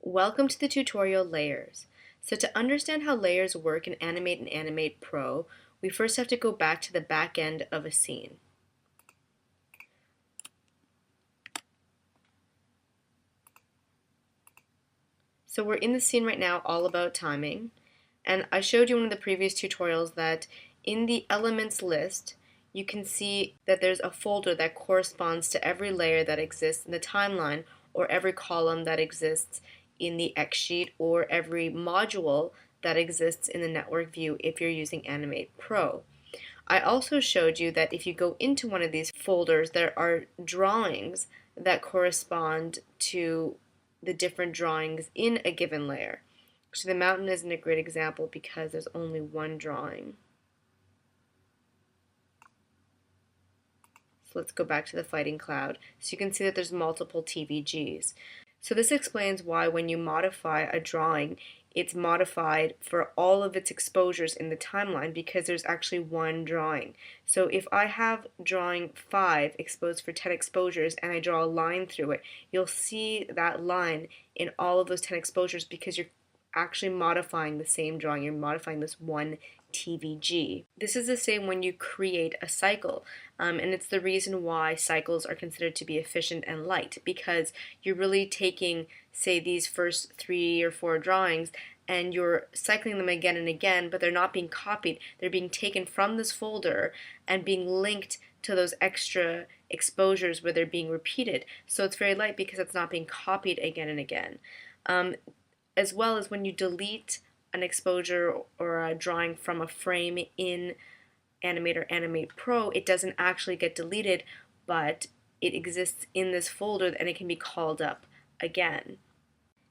Welcome to the tutorial Layers. So to understand how layers work in Animate and Animate Pro, we first have to go back to the back end of a scene. So we're in the scene right now all about timing, and I showed you in one of the previous tutorials that in the elements list you can see that there's a folder that corresponds to every layer that exists in the timeline or every column that exists in the X sheet or every module that exists in the network view if you're using Animate Pro. I also showed you that if you go into one of these folders, there are drawings that correspond to the different drawings in a given layer. So the mountain isn't a great example because there's only one drawing. So let's go back to the fighting cloud. So you can see that there's multiple TVGs. So this explains why when you modify a drawing, it's modified for all of its exposures in the timeline because there's actually one drawing. So if I have drawing 5 exposed for 10 exposures and I draw a line through it, you'll see that line in all of those 10 exposures because you're actually modifying the same drawing. You're modifying this one TVG. This is the same when you create a cycle, and it's the reason why cycles are considered to be efficient and light, because you're really taking, say, these first 3 or 4 drawings and you're cycling them again and again, but they're not being copied. They're being taken from this folder and being linked to those extra exposures where they're being repeated. So it's very light because it's not being copied again and again. As well as when you delete an exposure or a drawing from a frame in Animate or Animate Pro, it doesn't actually get deleted, but it exists in this folder and it can be called up again.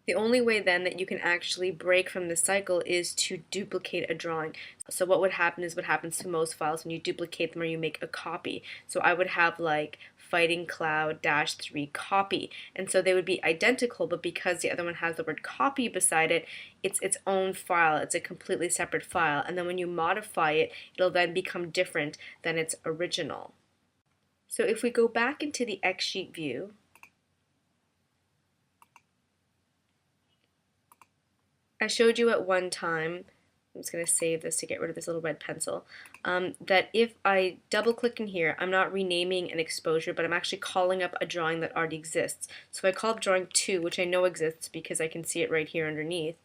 The only way then that you can actually break from the cycle is to duplicate a drawing. So what would happen is what happens to most files when you duplicate them or you make a copy. So I would have like fighting cloud -3 copy, and so they would be identical, but because the other one has the word copy beside it, it's its own file. It's a completely separate file, and then when you modify it, it'll then become different than its original. So if we go back into the X sheet view, I showed you at one time, I'm just going to save this to get rid of this little red pencil, that if I double click in here, I'm not renaming an exposure, but I'm actually calling up a drawing that already exists. So if I call up drawing 2, which I know exists because I can see it right here underneath,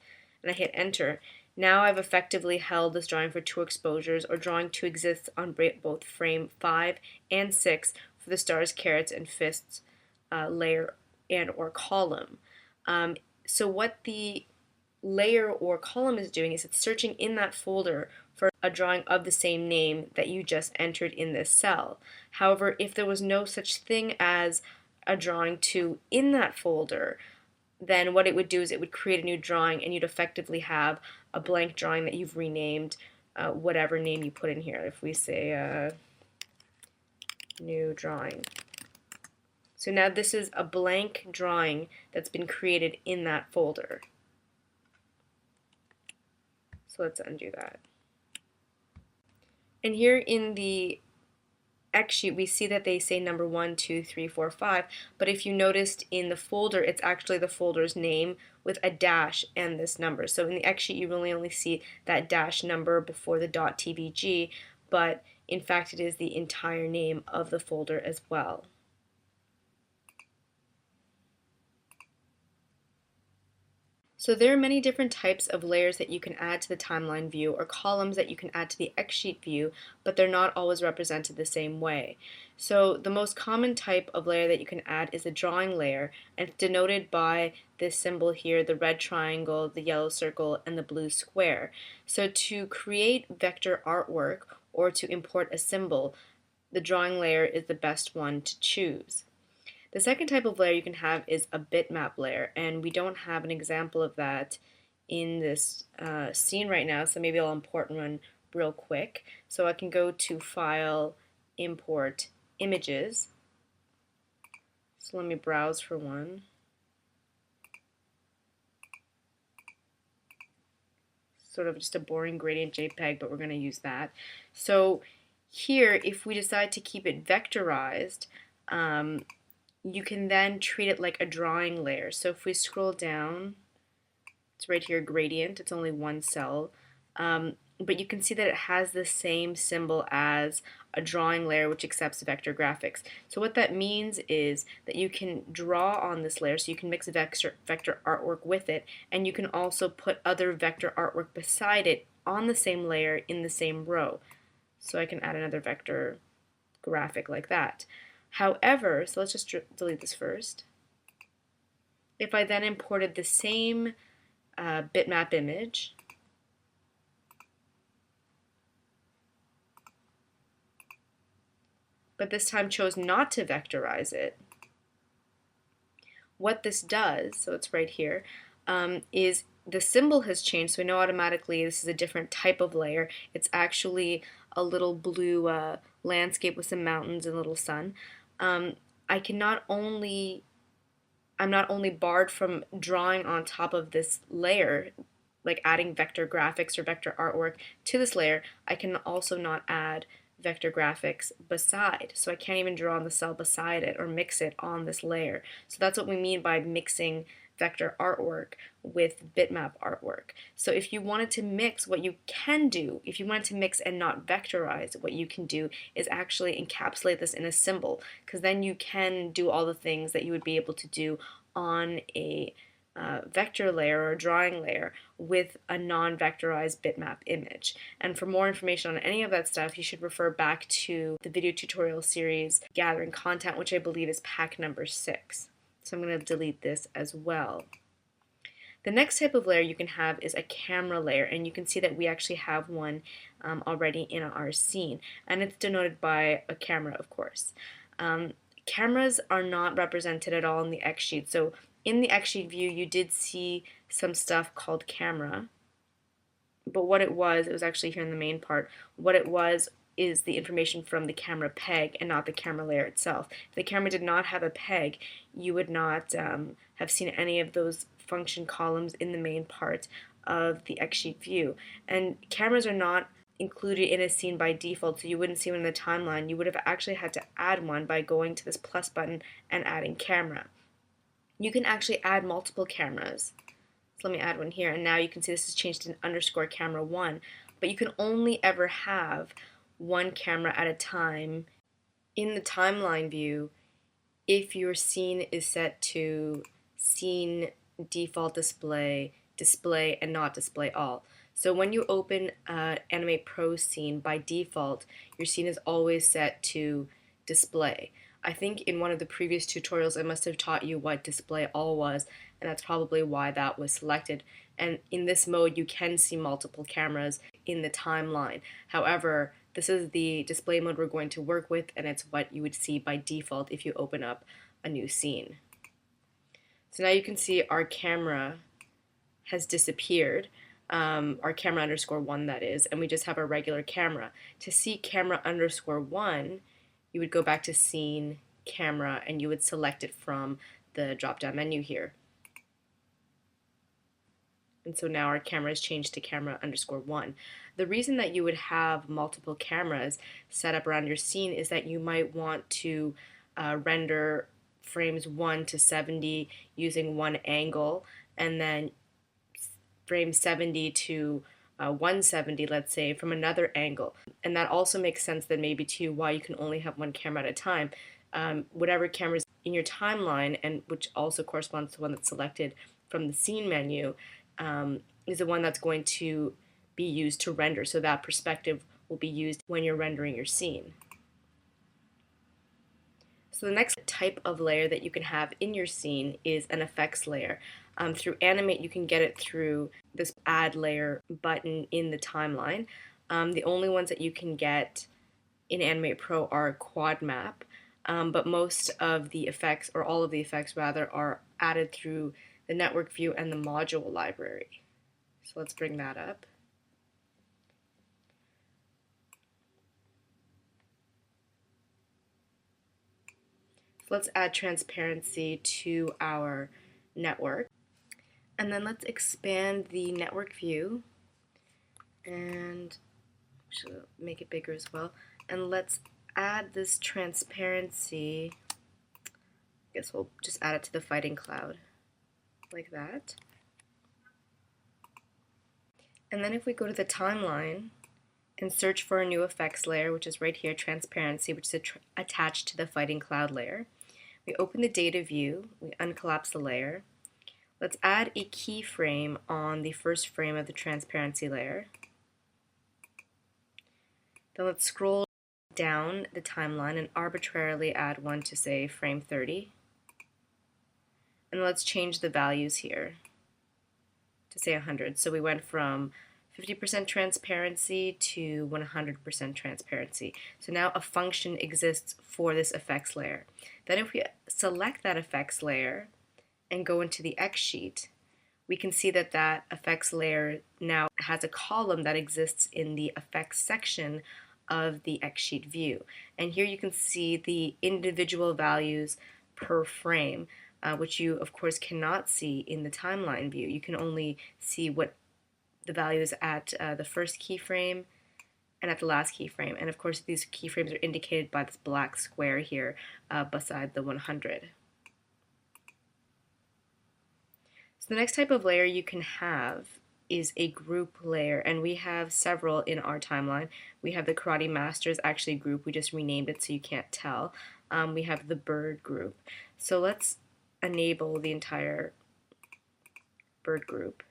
and I hit enter, now I've effectively held this drawing for 2 exposures, or drawing 2 exists on both frame 5 and 6 for the stars, carrots, and fists layer and or column. So what the layer or column is doing is it's searching in that folder for a drawing of the same name that you just entered in this cell. However, if there was no such thing as a drawing 2 in that folder, then what it would do is it would create a new drawing and you'd effectively have a blank drawing that you've renamed whatever name you put in here. If we say new drawing. So now this is a blank drawing that's been created in that folder. So let's undo that. And here in the X sheet, we see that they say number 1, 2, 3, 4, 5, but if you noticed in the folder, it's actually the folder's name with a dash and this number. So in the X sheet, you really only see that dash number before the .tvg, but in fact, it is the entire name of the folder as well. So there are many different types of layers that you can add to the timeline view or columns that you can add to the X sheet view, but they're not always represented the same way. So the most common type of layer that you can add is a drawing layer, and it's denoted by this symbol here, the red triangle, the yellow circle, and the blue square. So to create vector artwork or to import a symbol, the drawing layer is the best one to choose. The second type of layer you can have is a bitmap layer, and we don't have an example of that in this scene right now, so maybe I'll import one real quick. So I can go to File, Import, Images. So let me browse for one. Sort of just a boring gradient JPEG, but we're going to use that. So here, if we decide to keep it vectorized, you can then treat it like a drawing layer. So if we scroll down, It's right here, gradient. It's only one cell. But you can see that it has the same symbol as a drawing layer which accepts vector graphics. So what that means is that you can draw on this layer, so you can mix vector artwork with it, and you can also put other vector artwork beside it on the same layer in the same row. So I can add another vector graphic like that. However, so let's just delete this first. If I then imported the same bitmap image, but this time chose not to vectorize it, what this does, so it's right here, is the symbol has changed, so we know automatically this is a different type of layer. It's actually a little blue landscape with some mountains and a little sun. I'm not only barred from drawing on top of this layer, like adding vector graphics or vector artwork to this layer, I can also not add vector graphics beside. So I can't even draw on the cell beside it or mix it on this layer. So that's what we mean by mixing vector artwork with bitmap artwork. So if you wanted to mix, what you can do, if you wanted to mix and not vectorize, what you can do is actually encapsulate this in a symbol, because then you can do all the things that you would be able to do on a vector layer or drawing layer with a non-vectorized bitmap image. And for more information on any of that stuff, you should refer back to the video tutorial series Gathering Content, which I believe is pack number 6. So I'm going to delete this as well. The next type of layer you can have is a camera layer, and you can see that we actually have one already in our scene, and it's denoted by a camera, of course. Cameras are not represented at all in the X sheet. So in the X sheet view, you did see some stuff called camera, but what it was actually here in the main part. What it was is the information from the camera peg and not the camera layer itself. If the camera did not have a peg, you would not have seen any of those function columns in the main part of the X sheet view. And cameras are not included in a scene by default, so you wouldn't see one in the timeline. You would have actually had to add one by going to this plus button and adding camera. You can actually add multiple cameras. So let me add one here, and now you can see this is changed to underscore camera 1, but you can only ever have one camera at a time in the timeline view if your scene is set to scene default display, display, and not display all. So when you open Animate Pro scene, by default, your scene is always set to display. I think in one of the previous tutorials I must have taught you what display all was, and that's probably why that was selected. And in this mode you can see multiple cameras in the timeline. However, this is the display mode we're going to work with, and it's what you would see by default if you open up a new scene. So now you can see our camera has disappeared. Our camera underscore 1, that is, and we just have our regular camera. To see camera underscore 1, you would go back to scene, camera, and you would select it from the drop-down menu here. And so now our camera is changed to camera underscore 1. The reason that you would have multiple cameras set up around your scene is that you might want to render frames 1 to 70 using one angle, and then frame 70 to 170, let's say, from another angle. And that also makes sense then maybe to why you can only have one camera at a time. Whatever camera's in your timeline, and which also corresponds to the one that's selected from the scene menu, is the one that's going to be used to render. So that perspective will be used when you're rendering your scene. So the next type of layer that you can have in your scene is an effects layer. Through Animate, you can get it through this Add Layer button in the timeline. The only ones that you can get in Animate Pro are Quad Map, but most of the effects, or all of the effects rather, are added through the network view and the module library. So let's bring that up. So let's add transparency to our network. And then let's expand the network view and should make it bigger as well. And let's add this transparency. I guess we'll just add it to the fighting cloud like that. And then if we go to the timeline and search for a new effects layer, which is right here, transparency, which is attached to the fighting cloud layer, we open the data view, we uncollapse the layer. Let's add a keyframe on the first frame of the transparency layer. Then let's scroll down the timeline and arbitrarily add one to, say, frame 30. And let's change the values here to, say, 100. So we went from 50% transparency to 100% transparency. So now a function exists for this effects layer. Then if we select that effects layer and go into the X sheet, we can see that that effects layer now has a column that exists in the effects section of the X sheet view. And here you can see the individual values per frame, which you of course cannot see in the timeline view. You can only see what the values at the first keyframe and at the last keyframe. And of course these keyframes are indicated by this black square here beside the 100. So the next type of layer you can have is a group layer, and we have several in our timeline. We have the Karate Masters actually group, we just renamed it so you can't tell. We have the bird group. So let's enable the entire bird group.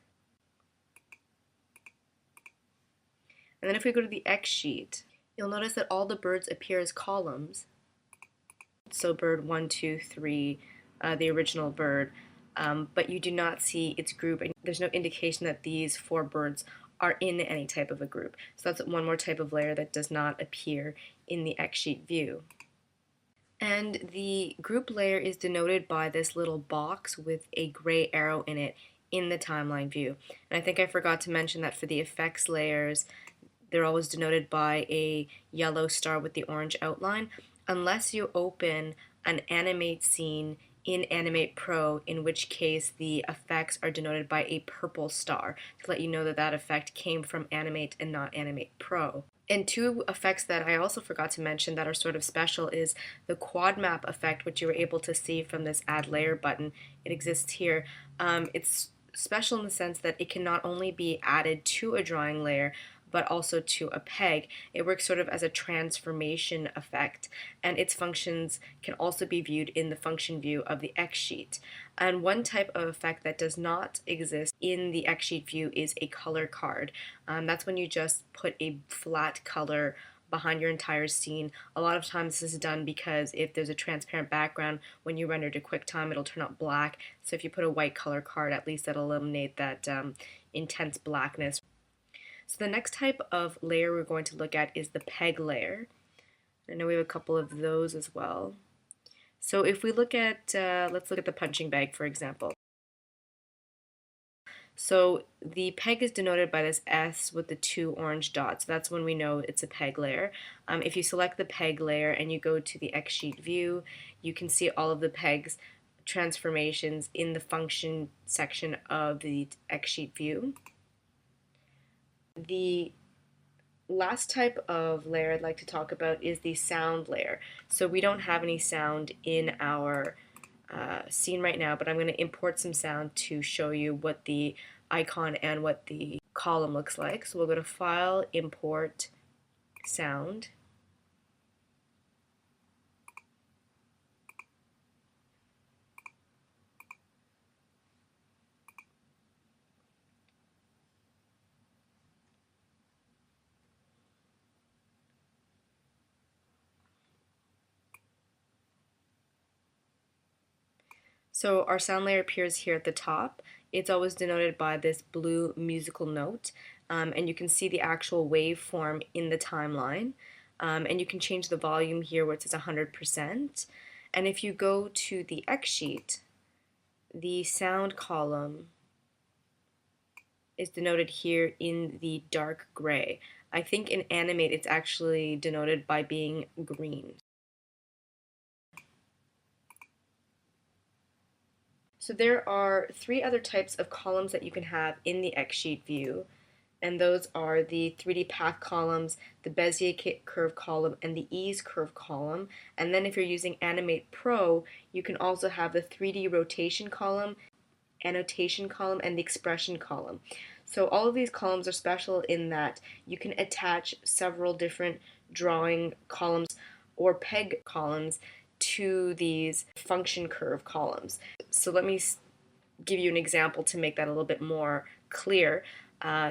And then if we go to the X sheet, you'll notice that all the birds appear as columns. So bird 1, 2, 3, the original bird, but you do not see its group, and there's no indication that these 4 birds are in any type of a group. So that's one more type of layer that does not appear in the X sheet view. And the group layer is denoted by this little box with a gray arrow in it in the timeline view. And I think I forgot to mention that for the effects layers, they're always denoted by a yellow star with the orange outline, unless you open an Animate scene in Animate Pro, in which case the effects are denoted by a purple star to let you know that that effect came from Animate and not Animate Pro. And 2 effects that I also forgot to mention that are sort of special is the quad map effect, which you were able to see from this Add Layer button. It exists here. It's special in the sense that it can not only be added to a drawing layer, but also to a peg. It works sort of as a transformation effect, and its functions can also be viewed in the function view of the X sheet. And one type of effect that does not exist in the X sheet view is a color card. That's when you just put a flat color behind your entire scene. A lot of times this is done because if there's a transparent background, when you render to QuickTime, it'll turn out black. So if you put a white color card, at least that'll eliminate that intense blackness. So the next type of layer we're going to look at is the peg layer. I know we have a couple of those as well. So if we look at, let's look at the punching bag, for example. So the peg is denoted by this S with the 2 orange dots. That's when we know it's a peg layer. If you select the peg layer and you go to the X sheet view, you can see all of the pegs transformations in the function section of the X sheet view. The last type of layer I'd like to talk about is the sound layer. So we don't have any sound in our scene right now, but I'm going to import some sound to show you what the icon and what the column looks like. So we'll go to File, Import, Sound. So our sound layer appears here at the top. It's always denoted by this blue musical note, and you can see the actual waveform in the timeline. And you can change the volume here where it says 100%. And if you go to the X sheet, the sound column is denoted here in the dark gray. I think in Animate it's actually denoted by being green. So there are 3 other types of columns that you can have in the X sheet view, and those are the 3D path columns, the Bezier curve column, and the ease curve column. And then if you're using Animate Pro, you can also have the 3D rotation columm, annotation column, and the expression column. So all of these columns are special in that you can attach several different drawing columns or peg columns to these function curve columns. So let me give you an example to make that a little bit more clear.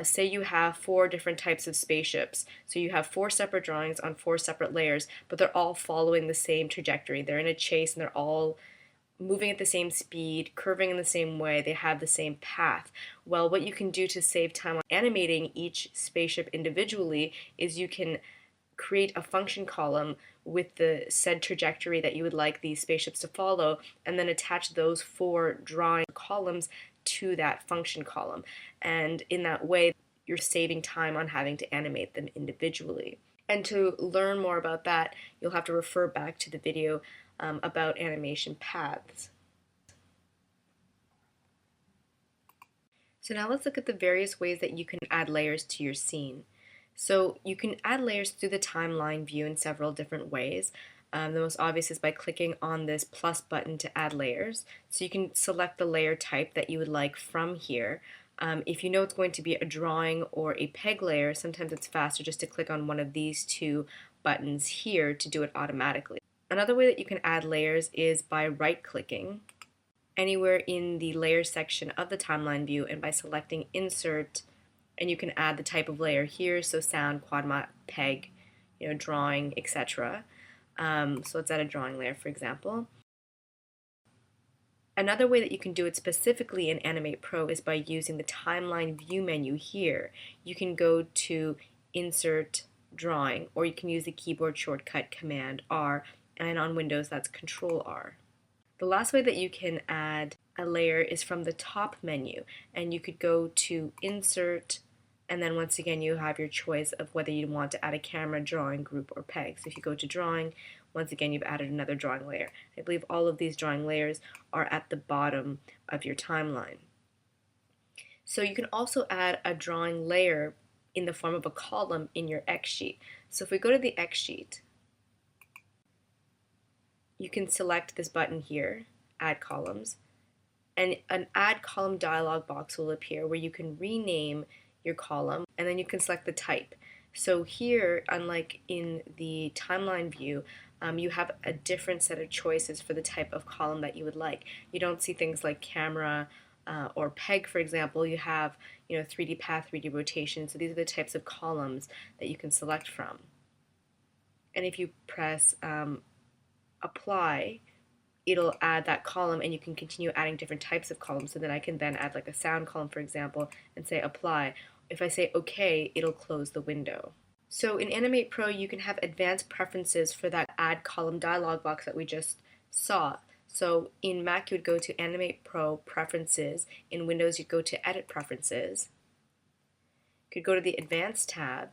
Say you have 4 different types of spaceships. So you have 4 separate drawings on 4 separate layers, but they're all following the same trajectory. They're in a chase and they're all moving at the same speed, curving in the same way, they have the same path. Well, what you can do to save time on animating each spaceship individually is you can create a function column with the said trajectory that you would like these spaceships to follow, and then attach those 4 drawing columns to that function column. And in that way, you're saving time on having to animate them individually. And to learn more about that, you'll have to refer back to the video about animation paths. So now let's look at the various ways that you can add layers to your scene. So you can add layers through the timeline view in several different ways. The most obvious is by clicking on this plus button to add layers. So you can select the layer type that you would like from here. If you know it's going to be a drawing or a peg layer, sometimes it's faster just to click on one of these 2 buttons here to do it automatically. Another way that you can add layers is by right-clicking anywhere in the layer section of the timeline view and by selecting Insert, and you can add the type of layer here, so sound, quad map, peg, drawing, etc. So let's add a drawing layer, for example. Another way that you can do it specifically in Animate Pro is by using the timeline view menu here. You can go to Insert, Drawing, or you can use the keyboard shortcut Command R, and on Windows that's Control R. The last way that you can add a layer is from the top menu, and you could go to Insert, and then once again you have your choice of whether you want to add a camera, drawing, group, or peg. So if you go to Drawing, once again you've added another drawing layer. I believe all of these drawing layers are at the bottom of your timeline. So you can also add a drawing layer in the form of a column in your X sheet. So if we go to the X sheet, you can select this button here, Add Columns, and an Add Column dialog box will appear where you can rename your column, and then you can select the type. So here, unlike in the timeline view, you have a different set of choices for the type of column that you would like. You don't see things like camera or peg, for example. You have 3D path, 3D rotation, so these are the types of columns that you can select from. And if you press Apply, it'll add that column, and you can continue adding different types of columns. So then I can then add like a sound column, for example, and say Apply. If I say OK, it'll close the window. So in Animate Pro, you can have advanced preferences for that Add Column dialog box that we just saw. So in Mac, you would go to Animate Pro Preferences. In Windows, you'd go to Edit Preferences. You could go to the Advanced tab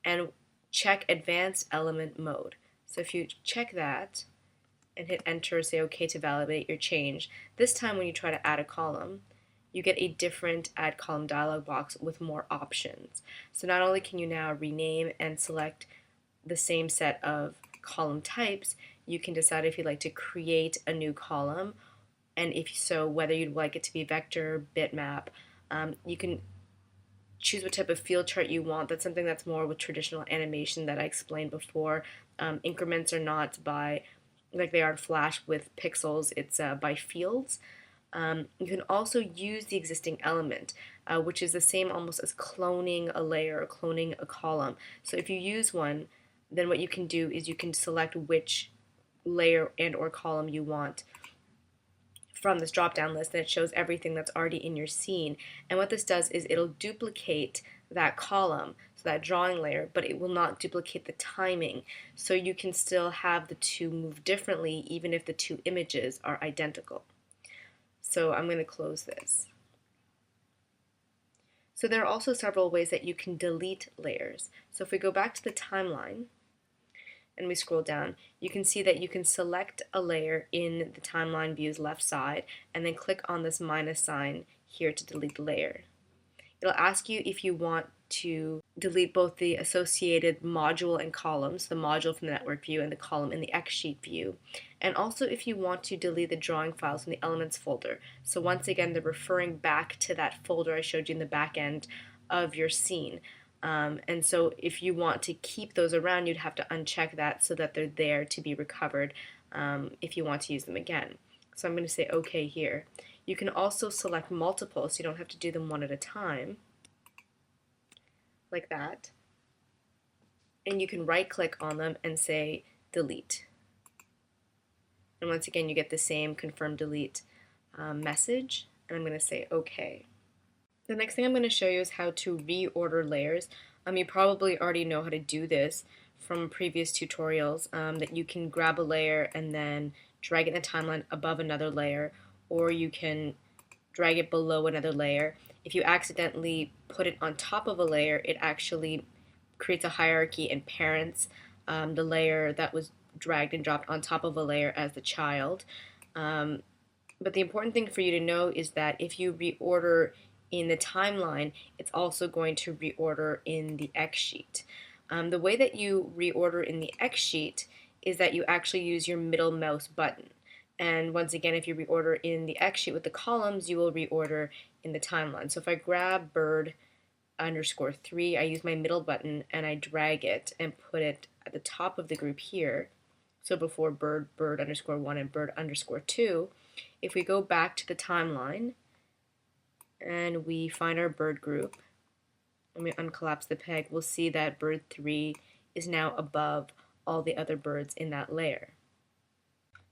and check Advanced Element Mode. So if you check that, and hit enter, say OK to validate your change. This time when you try to add a column, you get a different add column dialog box with more options. So not only can you now rename and select the same set of column types, you can decide if you'd like to create a new column, and if so, whether you'd like it to be vector, bitmap. You can choose what type of field chart you want. That's something that's more with traditional animation that I explained before. Increments are not by like they are in Flash with pixels, it's by fields. You can also use the existing element, which is the same almost as cloning a layer or cloning a column. So if you use one, then what you can do is you can select which layer and or column you want from this drop-down list, and it shows everything that's already in your scene. And what this does is it'll duplicate that column, so that drawing layer, but it will not duplicate the timing. So you can still have the 2 move differently even if the 2 images are identical. So I'm going to close this. So there are also several ways that you can delete layers. So if we go back to the timeline and we scroll down, you can see that you can select a layer in the timeline view's left side and then click on this minus sign here to delete the layer. It'll ask you if you want to delete both the associated module and columns, the module from the network view and the column in the XSheet view, and also if you want to delete the drawing files from the elements folder. So once again, they're referring back to that folder I showed you in the back end of your scene. And so if you want to keep those around, you'd have to uncheck that so that they're there to be recovered if you want to use them again. So I'm going to say OK here. You can also select multiple, so you don't have to do them one at a time, like that. And you can right-click on them and say delete. And once again, you get the same confirm delete message, and I'm going to say OK. The next thing I'm going to show you is how to reorder layers. You probably already know how to do this from previous tutorials, that you can grab a layer and then drag it in the timeline above another layer, or you can drag it below another layer. If you accidentally put it on top of a layer, it actually creates a hierarchy and parents the layer that was dragged and dropped on top of a layer as the child. But the important thing for you to know is that if you reorder in the timeline, it's also going to reorder in the XSheet. The way that you reorder in the XSheet is that you actually use your middle mouse button. And once again, if you reorder in the XSheet with the columns, you will reorder in the timeline. So if I grab bird underscore 3, I use my middle button and I drag it and put it at the top of the group here. So before bird underscore 1 and bird underscore 2, if we go back to the timeline and we find our bird group and we uncollapse the peg, we'll see that bird 3 is now above all the other birds in that layer.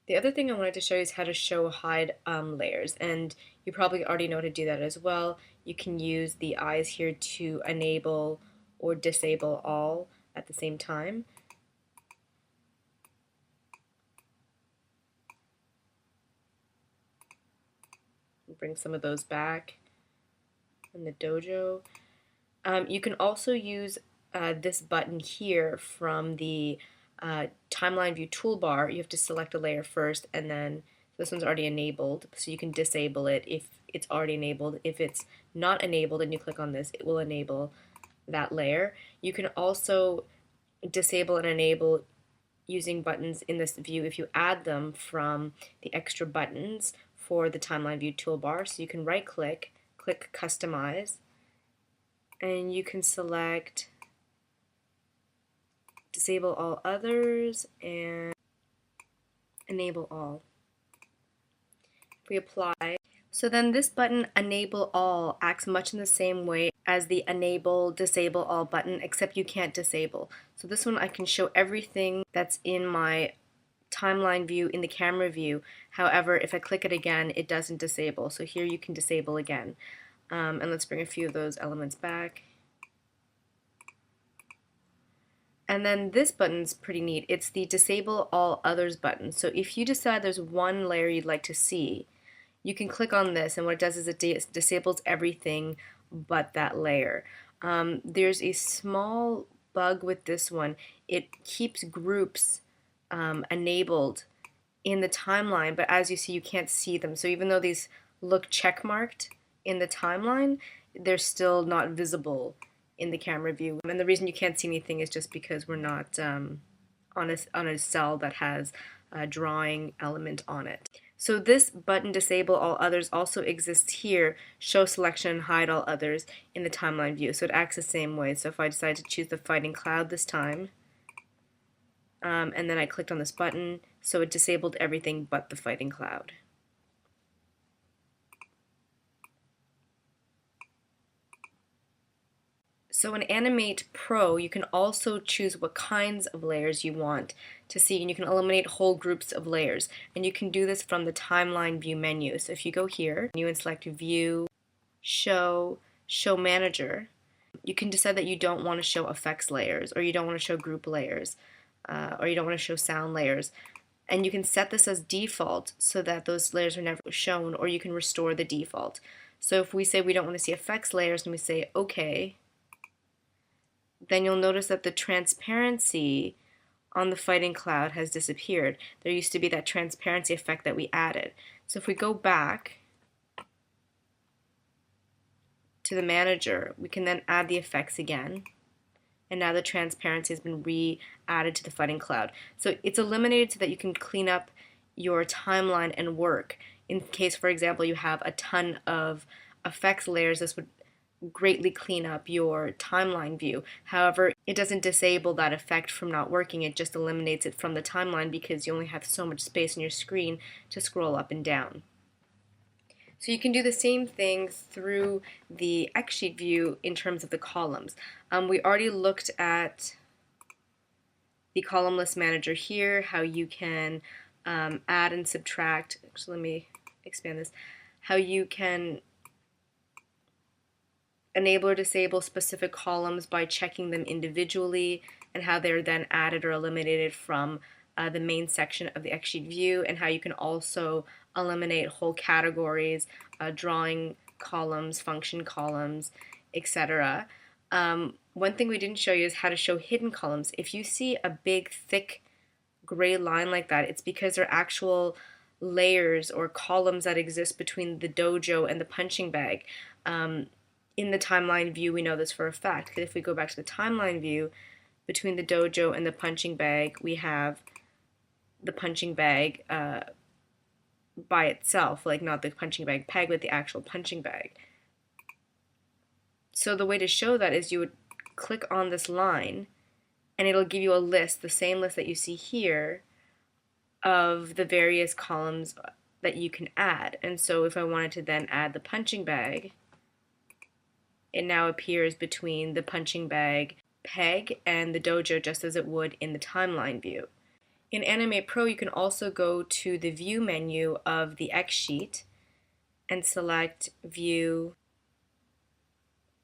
The other thing I wanted to show you is how to show hide layers, and you probably already know how to do that as well. You can use the eyes here to enable or disable all at the same time. Bring some of those back in the dojo. You can also use this button here from the timeline view toolbar. You have to select a layer first, and then this one's already enabled, so you can disable it if it's already enabled. If it's not enabled and you click on this, it will enable that layer. You can also disable and enable using buttons in this view if you add them from the extra buttons for the timeline view toolbar. So you can right click, click customize, and you can select disable all others and enable all. If we apply, so then this button enable all acts much in the same way as the enable disable all button, except you can't disable. So this one I can show everything that's in my timeline view in the camera view. However, if I click it again, it doesn't disable. So here you can disable again. And let's bring a few of those elements back. And then this button's pretty neat. It's the disable all others button. So if you decide there's one layer you'd like to see, you can click on this, and what it does is it disables everything but that layer. There's a small bug with this one. It keeps groups enabled in the timeline, but as you see, you can't see them. So even though these look checkmarked in the timeline, they're still not visible in the camera view. And the reason you can't see anything is just because we're not on a cell that has a drawing element on it. So this button disable all others also exists here, show selection and hide all others in the timeline view. So it acts the same way. So if I decide to choose the fighting cloud this time, and then I clicked on this button, so it disabled everything but the fighting cloud. So in Animate Pro, you can also choose what kinds of layers you want to see, and you can eliminate whole groups of layers. And you can do this from the timeline view menu. So if you go here, you and select View, Show, Show Manager, you can decide that you don't want to show effects layers, or you don't want to show group layers, or you don't want to show sound layers. And you can set this as default so that those layers are never shown, or you can restore the default. So if we say we don't want to see effects layers and we say OK, then you'll notice that the transparency on the fighting cloud has disappeared. There used to be that transparency effect that we added. So if we go back to the manager, we can then add the effects again. And now the transparency has been re-added to the fighting cloud. So it's eliminated so that you can clean up your timeline and work. In case, for example, you have a ton of effects layers, this would greatly clean up your timeline view. However, it doesn't disable that effect from not working, it just eliminates it from the timeline because you only have so much space on your screen to scroll up and down. So you can do the same thing through the X-sheet view in terms of the columns. We already looked at the column list manager here, how you can add and subtract. Actually, let me expand this. How you can enable or disable specific columns by checking them individually, and how they're then added or eliminated from the main section of the X-sheet view, and how you can also eliminate whole categories, drawing columns, function columns, etc. One thing we didn't show you is how to show hidden columns. If you see a big, thick gray line like that, it's because they're actual layers or columns that exist between the dojo and the punching bag. In the timeline view, we know this for a fact, because if we go back to the timeline view, between the dojo and the punching bag, we have the punching bag by itself, like not the punching bag peg, but the actual punching bag. So the way to show that is you would click on this line, and it'll give you a list, the same list that you see here, of the various columns that you can add. And so if I wanted to then add the punching bag, it now appears between the punching bag peg and the dojo just as it would in the timeline view. In Animate Pro, you can also go to the View menu of the X-sheet and select View,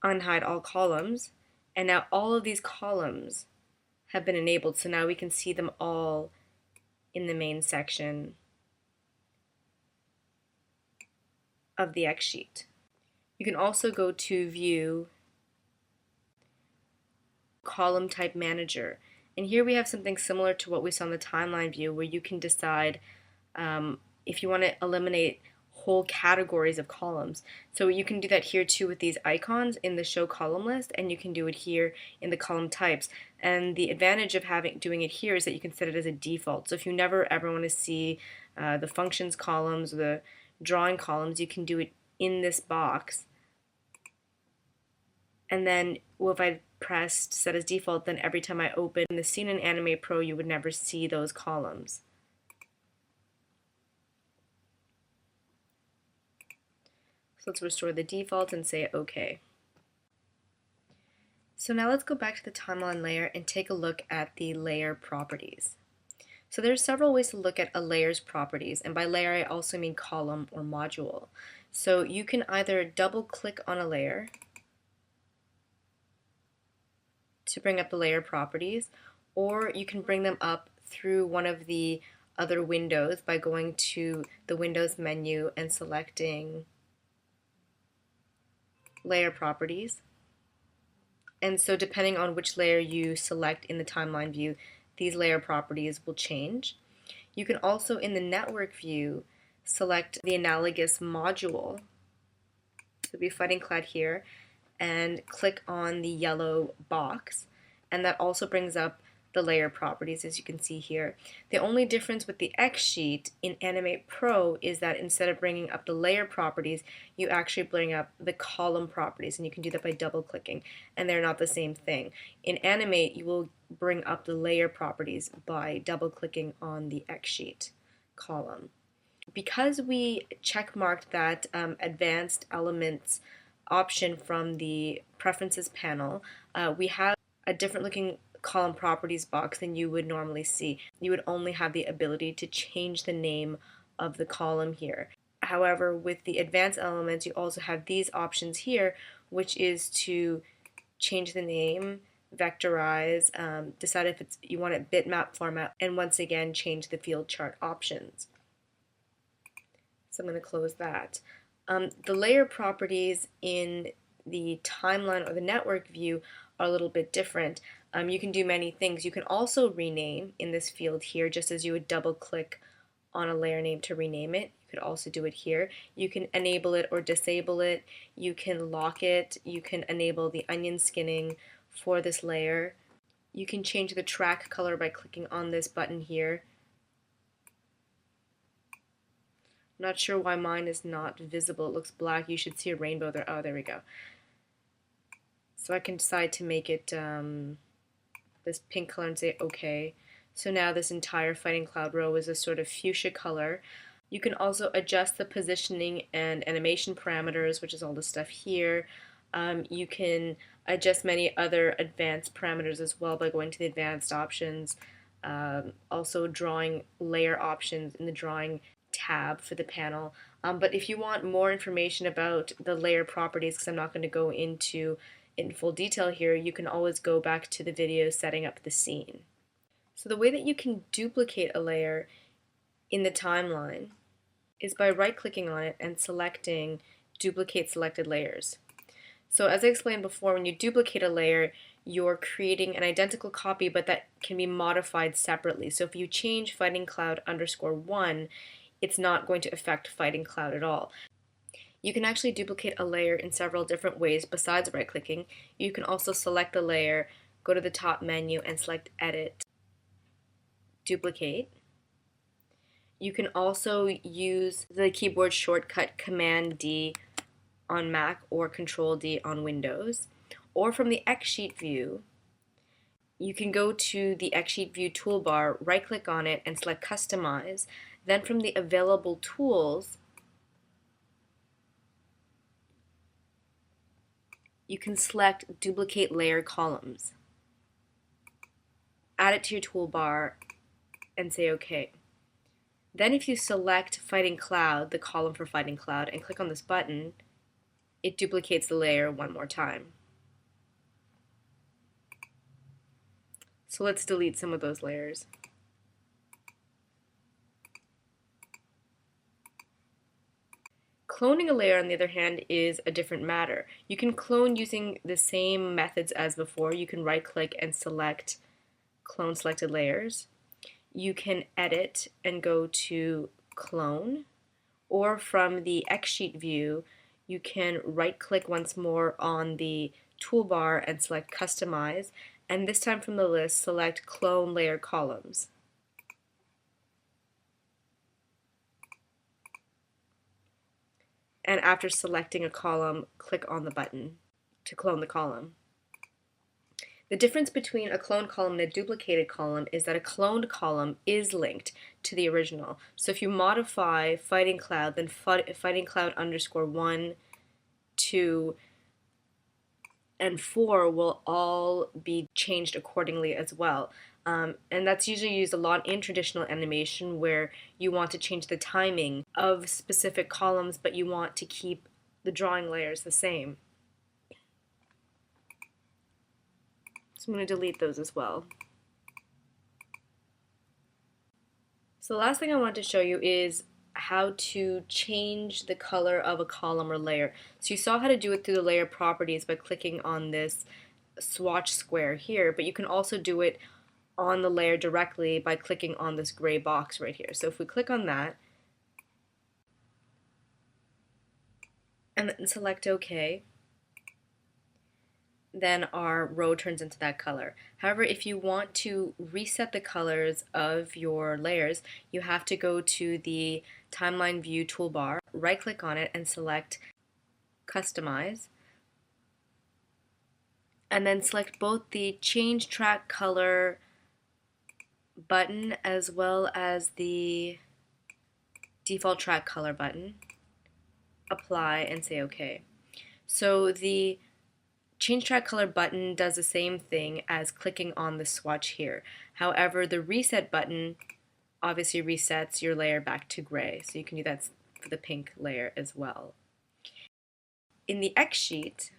Unhide All Columns, and now all of these columns have been enabled, so now we can see them all in the main section of the X-sheet. You can also go to View, Column Type Manager. And here we have something similar to what we saw in the timeline view, where you can decide if you want to eliminate whole categories of columns. So you can do that here too with these icons in the Show Column List, and you can do it here in the column types. And the advantage of doing it here is that you can set it as a default. So if you never ever want to see the functions columns, the drawing columns, you can do it in this box. And then if I pressed set as default, then every time I open the scene in Animate Pro, you would never see those columns. So let's restore the default and say OK. So now let's go back to the timeline layer and take a look at the layer properties. So there's several ways to look at a layer's properties, and by layer I also mean column or module. So you can either double click on a layer to bring up the layer properties, or you can bring them up through one of the other windows by going to the Windows menu and selecting Layer Properties. And so depending on which layer you select in the timeline view, these layer properties will change. You can also, in the network view, select the analogous module. So it'll be Fighting Cloud here, and click on the yellow box, and that also brings up the layer properties, as you can see here. The only difference with the X-sheet in Animate Pro is that instead of bringing up the layer properties, you actually bring up the column properties, and you can do that by double clicking, and they're not the same thing. In Animate, you will bring up the layer properties by double clicking on the X-sheet column. Because we checkmarked that advanced elements option from the preferences panel, we have a different looking column properties box than you would normally see. You would only have the ability to change the name of the column here. However, with the advanced elements, you also have these options here, which is to change the name, vectorize, decide if you want it bitmap format, and once again change the field chart options. So I'm going to close that. The layer properties in the timeline or the network view are a little bit different. You can do many things. You can also rename in this field here, just as you would double click on a layer name to rename it. You could also do it here. You can enable it or disable it. You can lock it. You can enable the onion skinning for this layer. You can change the track color by clicking on this button here. I'm not sure why mine is not visible. It looks black. You should see a rainbow there. Oh, there we go. So I can decide to make it this pink color and say OK. So now this entire Fighting Cloud row is a sort of fuchsia color. You can also adjust the positioning and animation parameters, which is all the stuff here. You can adjust many other advanced parameters as well by going to the advanced options. Also drawing layer options in the drawing tab for the panel. But if you want more information about the layer properties, because I'm not going to go into in full detail here, you can always go back to the video setting up the scene. So the way that you can duplicate a layer in the timeline is by right-clicking on it and selecting Duplicate Selected Layers. So as I explained before, when you duplicate a layer, you're creating an identical copy, but that can be modified separately. So if you change Fighting Cloud _1, it's not going to affect Fighting Cloud at all. You can actually duplicate a layer in several different ways besides right-clicking. You can also select the layer, go to the top menu, and select Edit, Duplicate. You can also use the keyboard shortcut Command D on Mac or Control D on Windows. Or from the X Sheet view, you can go to the X Sheet view toolbar, right-click on it, and select Customize. Then from the available tools, you can select Duplicate Layer Columns. Add it to your toolbar and say OK. Then if you select Fighting Cloud, the column for Fighting Cloud, and click on this button, it duplicates the layer one more time. So let's delete some of those layers. Cloning a layer, on the other hand, is a different matter. You can clone using the same methods as before. You can right-click and select Clone Selected Layers. You can edit and go to Clone, or from the X Sheet view, you can right-click once more on the toolbar and select Customize, and this time from the list, select Clone Layer Columns. And after selecting a column, click on the button to clone the column. The difference between a cloned column and a duplicated column is that a cloned column is linked to the original. So if you modify Fighting Cloud, then Fighting Cloud _1, 2, and 4 will all be changed accordingly as well. And that's usually used a lot in traditional animation, where you want to change the timing of specific columns, but you want to keep the drawing layers the same. So I'm going to delete those as well. So the last thing I want to show you is how to change the color of a column or layer. So you saw how to do it through the layer properties by clicking on this swatch square here, but you can also do it on the layer directly by clicking on this gray box right here. So if we click on that and then select OK, then our row turns into that color. However, if you want to reset the colors of your layers, you have to go to the timeline view toolbar, right-click on it, and select Customize, and then select both the Change Track Color button as well as the Default Track Color button, apply, and say OK. So the Change Track Color button does the same thing as clicking on the swatch here. However, the Reset button obviously resets your layer back to gray, so you can do that for the pink layer as well. In the X sheet,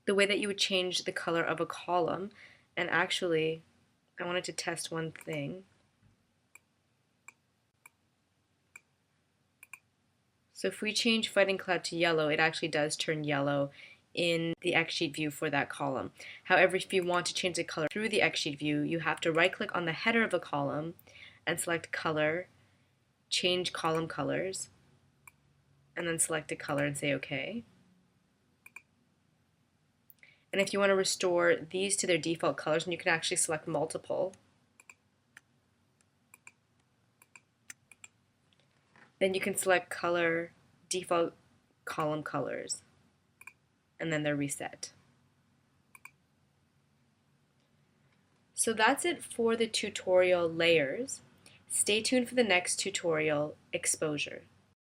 the way that you would change the color of a column, and actually, I wanted to test one thing. So if we change Fighting Cloud to yellow, it actually does turn yellow in the X Sheet view for that column. However, if you want to change the color through the X Sheet view, you have to right-click on the header of a column and select Color, change column colors, and then select a color and say OK. And if you want to restore these to their default colors, and you can actually select multiple, then you can select color, default column colors, and then they're reset. So that's it for the tutorial layers. Stay tuned for the next tutorial, exposure.